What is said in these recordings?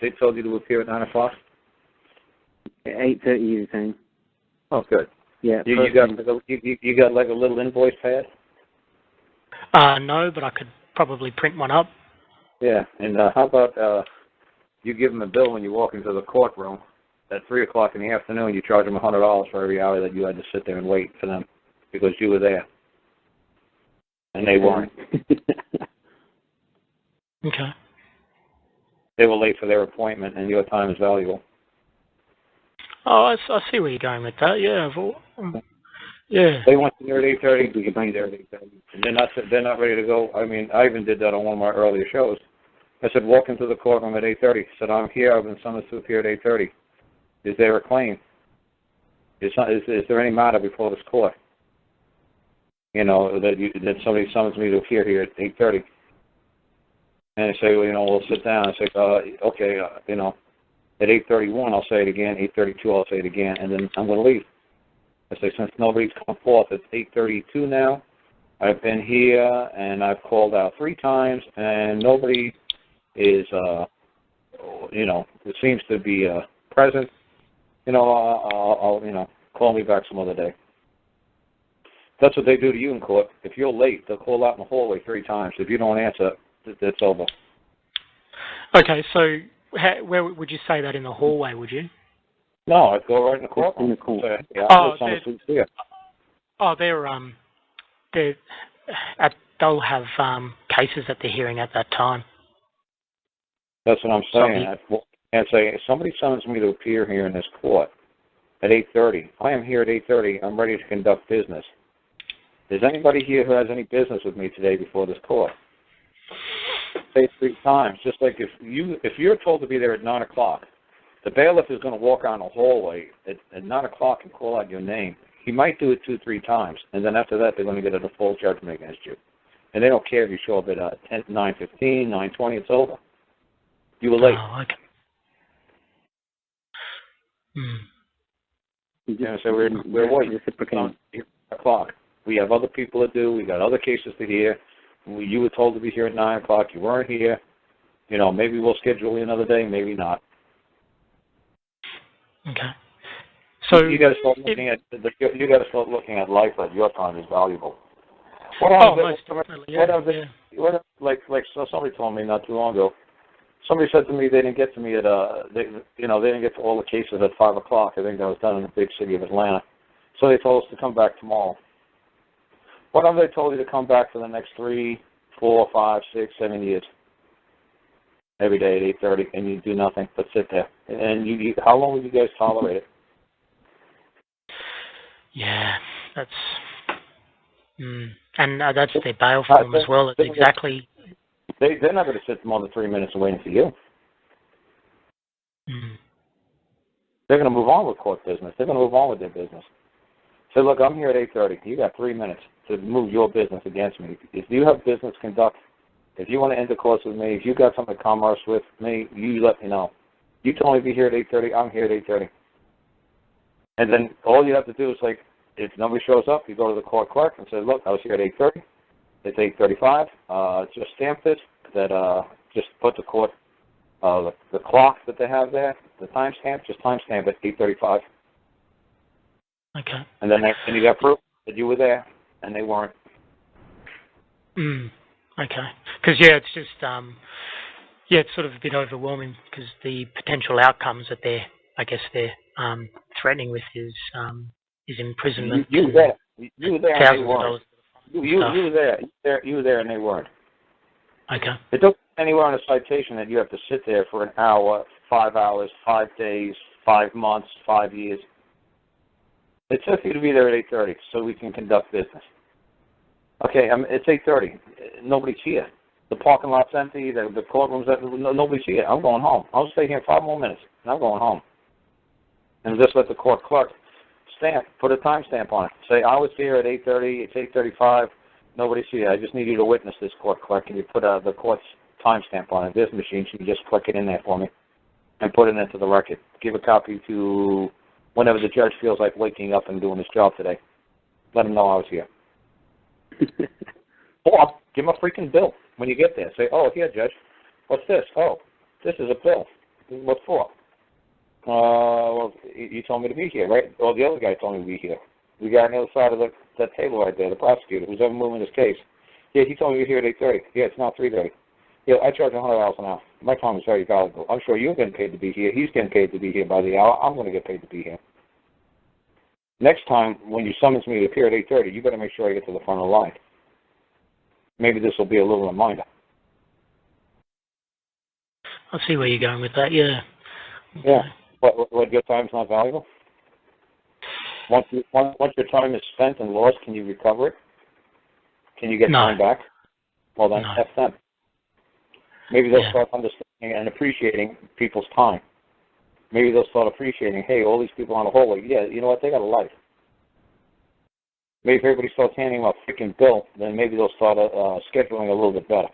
They told you to appear at 9 o'clock? 8:30 you were saying. Oh, good. Yeah. You got like a little invoice pad? No, but I could probably print one up. Yeah, and how about you give them a bill when you walk into the courtroom at 3 o'clock in the afternoon, you charge them $100 for every hour that you had to sit there and wait for them because you were there. And they weren't. Okay. They were late for their appointment, and your time is valuable. Oh, I see where you're going with that. Yeah. Yeah. They want you there at 8:30. You can be there at 8:30. And they're not ready to go. I mean, I even did that on one of my earlier shows. I said, walk into the courtroom at 8:30. I said, I'm here. I've been summoned to appear at 8:30. Is there a claim? Is there any matter before this court? You know, that somebody summons me to appear here at 8:30. And they say, well, you know, we'll sit down. I say, okay, you know, at 8:31 I'll say it again. 8:32 I'll say it again, and then I'm going to leave. I say, since nobody's come forth, it's 8:32 now. I've been here and I've called out 3 times, and nobody is, you know, it seems to be present. You know, I'll you know, call me back some other day. That's what they do to you in court. If you're late, they'll call out in the hallway 3 times. If you don't answer, it's over. Okay, so where would you say that in the hallway? Would you? No, I'd go right in the courtroom. In the court. They'll have cases that they're hearing at that time. That's what I'm saying. And say, if somebody summons me to appear here in this court at 8:30, I am here at 8:30. I'm ready to conduct business. Is anybody here who has any business with me today before this court? Say 3 times. Just like if you're told to be there at 9 o'clock, the bailiff is going to walk down the hallway at 9 o'clock and call out your name. He might do it 2-3 times, and then after that, they're going to get a default judgment against you. And they don't care if you show up at 9:15, 9:20. It's over. You were late. Oh, okay. So we're waiting. 9 o'clock. We have other people to do. We got other cases to hear. You were told to be here at 9 o'clock. You weren't here. You know, maybe we'll schedule you another day. Maybe not. Okay. So you got to start looking at life that your time is valuable. Most definitely. So somebody told me not too long ago. Somebody said to me they didn't get to me at they didn't get to all the cases at 5 o'clock. I think that was done in the big city of Atlanta. So they told us to come back tomorrow. What have they told you to come back for the next 3, 4, 5, 6, 7 years? Every day at 8:30, and you do nothing but sit there. And you how long will you guys tolerate it? Yeah, that's and that's their bail form as well. It's exactly. They're not going to sit more than 3 minutes waiting for you. They're going to move on with court business. They're going to move on with their business. Say, look, I'm here at 8:30. You got 3 minutes to move your business against me. If you have business conduct, if you want to intercourse with me, if you got something to commerce with me, you let me know. You told me to be here at 8:30. I'm here at 8:30. And then all you have to do is, like, if nobody shows up, you go to the court clerk and say, look, I was here at 8:30. It's 8:35. Just stamp it. Just put the court, the clock that they have there, the timestamp, just timestamp it 8:35. Okay. And then you got proof that you were there, and they weren't. Okay. Because it's just it's sort of a bit overwhelming because the potential outcomes that they're threatening with is imprisonment. You were there. You were there, and they weren't. You were there, and they weren't. Okay. It doesn't anywhere on a citation that you have to sit there for an hour, 5 hours, 5 days, 5 months, 5 years. It says for you to be there at 8:30 so we can conduct business. Okay, it's 8:30. Nobody's here. The parking lot's empty. The courtroom's empty. Nobody's here. I'm going home. I'll stay here 5 more minutes, and I'm going home. And just let the court clerk put a timestamp on it. Say, I was here at 8:30. It's 8:35. Nobody's here. I just need you to witness this, court clerk. Can you put the court's timestamp on it? This machine, so you just click it in there for me and put it into the record. Give a copy to whenever the judge feels like waking up and doing his job today. Let him know I was here. Or give him a freaking bill when you get there. Say, oh, here, Judge. What's this? Oh, this is a bill. What for? Well, you told me to be here, right? Well, the other guy told me to be here. The guy on the other side of that table right there, the prosecutor, who's ever moving this case. Yeah, he told me to be here at 8:30. Yeah, it's now 3:30. Yeah, I charge $100 an hour. My time is very valuable. I'm sure you're getting paid to be here. He's getting paid to be here by the hour. I'm going to get paid to be here. Next time, when you summons me to appear at 8:30, you better make sure I get to the front of the line. Maybe this will be a little reminder. I see where you're going with that, yeah. Okay. Yeah. What your time's not valuable? Once your time is spent and lost, can you recover it? Can you get time back? Well, then, F them. Maybe they'll start understanding and appreciating people's time. Maybe they'll start appreciating, hey, all these people on the hallway, yeah, you know what, they got a life. Maybe if everybody starts handing them a freaking bill, then maybe they'll start scheduling a little bit better.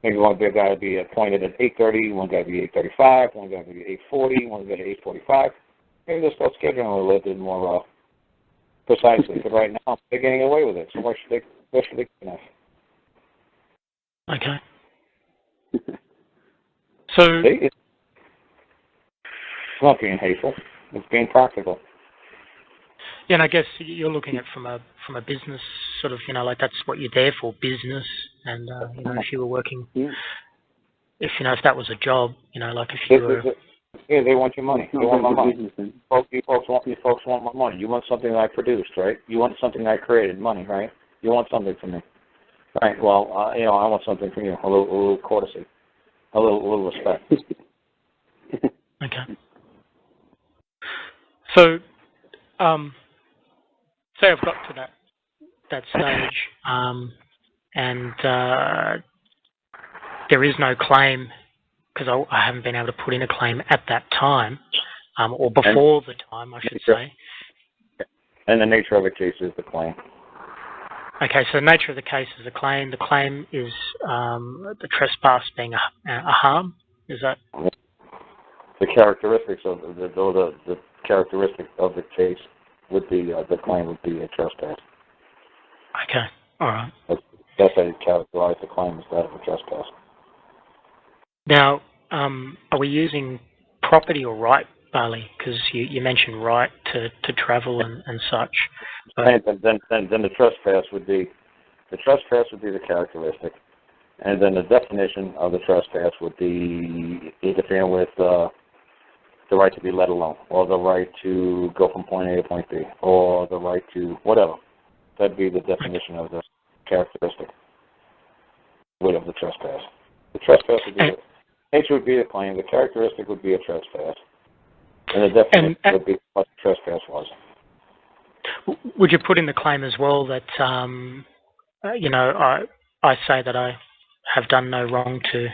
Maybe one guy will be appointed at 8:30, one guy will be 8:35, one guy will be 8:40, one guy will be 8:45. Maybe they'll start scheduling a little bit more precisely. But right now, they're getting away with it, so why should they finish? Okay. So it's not being hateful. It's being practical. Yeah, and I guess you're looking at from a business sort of, like that's what you're there for, business. And if you were working, if that was a job, like if you were. Yeah, they want your money. They want my money. You folks want my money. You want something that I produced, right? You want something I created, money, right? You want something from me, right? Well, I want something from you, a little courtesy, a little respect. Okay. So, say I've got to that stage, and there is no claim because I haven't been able to put in a claim at that time, or before the time, I should say. And the nature of the case is the claim. Okay, so the nature of the case is a claim. The claim is the trespass being a harm. Is that? The characteristics of the characteristic of the case would be the claim would be a trespass. Okay, all right. That's how you characterize the claim as that of a trespass. Now, are we using property or right, Barley? Because you mentioned right to travel and such. But then the trespass would be the characteristic, and then the definition of the trespass would be interfering with the right to be let alone, or the right to go from point A to point B, or the right to whatever. That'd be the definition of the characteristic of the trespass. The trespass would be nature would be the claim, the characteristic would be a trespass, and the definition would be what the trespass was. Would you put in the claim as well that, I say that I have done no wrong to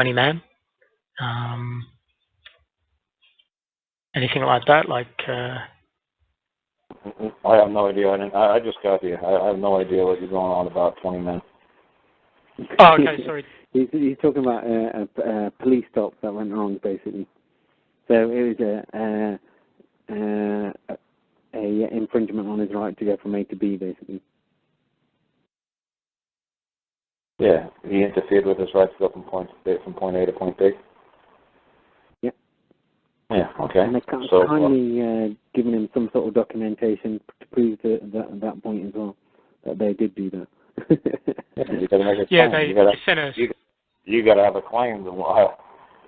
any man? Anything like that? I have no idea. I just got here. I have no idea what you're going on about 20 men. Oh, okay, sorry. He's talking about a police stop that went wrong, basically. So it was a infringement on his right to go from A to B, basically. Yeah, he interfered with his right to go from point A to point B. Yeah. Yeah. Okay. And they kindly given him some sort of documentation to prove that point as well, that they did do that. Yeah, you got to make a claim. Yeah, you got to have a claim.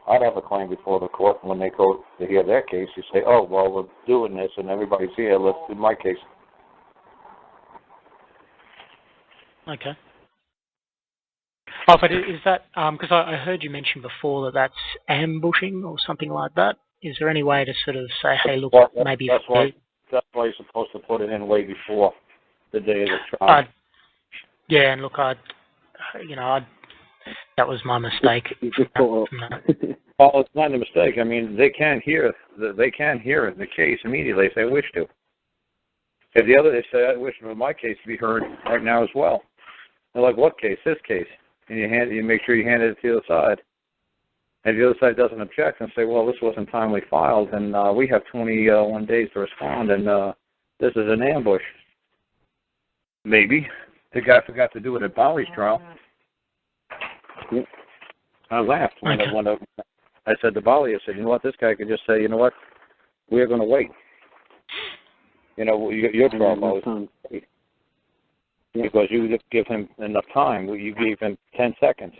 I'd have a claim before the court when they go to hear their case. You say, oh, well, we're doing this and everybody's here. Let's do my case. Okay. Oh, but is that, because I heard you mention before that that's ambushing or something like that. Is there any way to sort of say, hey, look, maybe... That's why you're supposed to put it in way before the day of the trial. Yeah, and look, that was my mistake. Well, it's not a mistake. I mean, they can't hear the case immediately if they wish to. If the other they say, I wish for my case to be heard right now as well. They're like, what case? This case. And you make sure you hand it to the other side. And if the other side doesn't object and say, well, this wasn't timely filed, and we have 21 days to respond, and this is an ambush. Maybe. The guy forgot to do it at Bowley's trial. I laughed when I said to Bali, I said, you know what, this guy could just say, you know what, we're going to wait. You know, your trouble is because you give him enough time. You gave him 10 seconds.